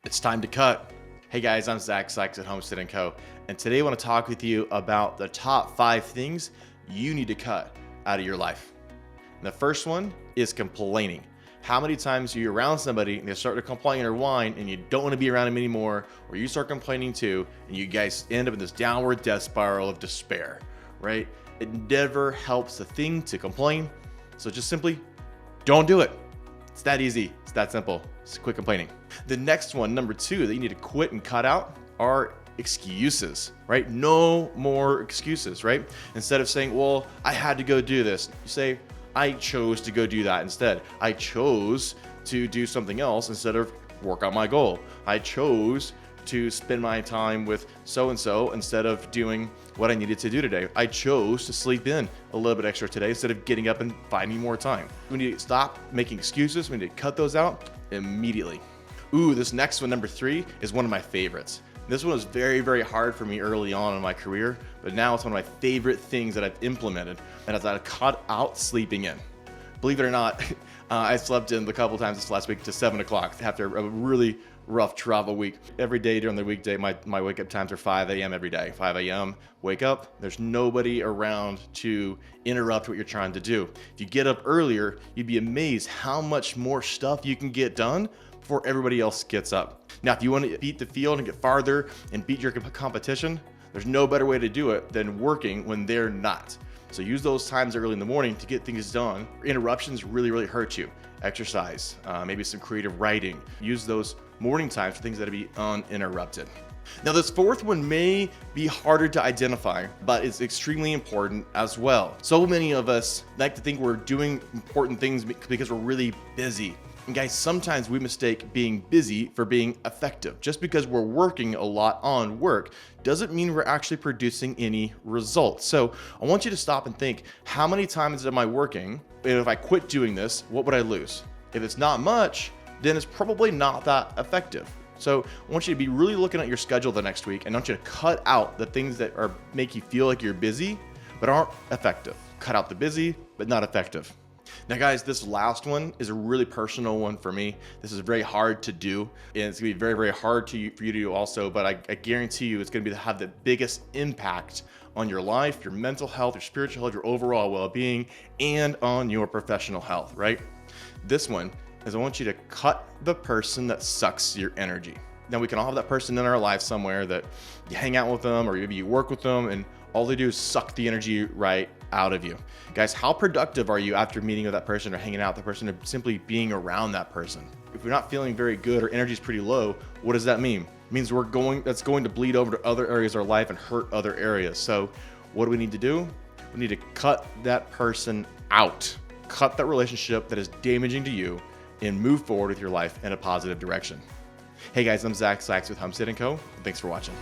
It's time to cut. Hey guys, I'm Zach Sykes at Homestead & Co. And today I want to talk with you about the top 5 things you need to cut out of your life. And the first one is complaining. How many times are you around somebody and they start to complain or whine and you don't want to be around them anymore, or you start complaining too, and you guys end up in this downward death spiral of despair, right? It never helps the thing to complain. So just simply don't do it. It's that easy. It's that simple. Just quit complaining. The next one, number 2, that you need to quit and cut out are excuses, right? No more excuses, right? Instead of saying, well, I had to go do this, you say, I chose to go do that instead. I chose to do something else instead of work on my goal. I chose to spend my time with so-and-so instead of doing what I needed to do today. I chose to sleep in a little bit extra today instead of getting up and finding more time. We need to stop making excuses. We need to cut those out immediately. Ooh, this next one, number 3, is one of my favorites. This one was very, very hard for me early on in my career, but now it's one of my favorite things that I've implemented, and it's that I cut out sleeping in. Believe it or not, I slept in a couple times this last week to 7 o'clock after a really rough travel week. Every day during the weekday, my wake up times are 5 a.m. every day. 5 a.m. wake up. There's nobody around to interrupt what you're trying to do. If you get up earlier, you'd be amazed how much more stuff you can get done before everybody else gets up. Now, if you want to beat the field and get farther and beat your competition, there's no better way to do it than working when they're not. So use those times early in the morning to get things done. Interruptions really, really hurt you. Exercise, maybe some creative writing. Use those morning times for things that be uninterrupted. Now, this fourth one may be harder to identify, but it's extremely important as well. So many of us like to think we're doing important things because we're really busy. And guys, sometimes we mistake being busy for being effective. Just because we're working a lot on work doesn't mean we're actually producing any results. So I want you to stop and think, how many times am I working? And if I quit doing this, what would I lose? If it's not much, then it's probably not that effective. So I want you to be really looking at your schedule the next week, and I want you to cut out the things that make you feel like you're busy but aren't effective. Cut out the busy but not effective. Now guys, this last one is a really personal one for me. This is very hard to do, and it's gonna be very, very hard for you to do also, but I guarantee you it's gonna have the biggest impact on your life, your mental health, your spiritual health, your overall well-being, and on your professional health, right? This one is I want you to cut the person that sucks your energy. Now, we can all have that person in our life somewhere that you hang out with them or maybe you work with them and all they do is suck the energy right out of you. Guys, how productive are you after meeting with that person or hanging out with the person or simply being around that person? If we're not feeling very good or energy is pretty low, what does that mean? It means that's going to bleed over to other areas of our life and hurt other areas. So what do we need to do? We need to cut that person out. Cut that relationship that is damaging to you and move forward with your life in a positive direction. Hey guys, I'm Zach Sykes with Homestead & Co. Thanks for watching.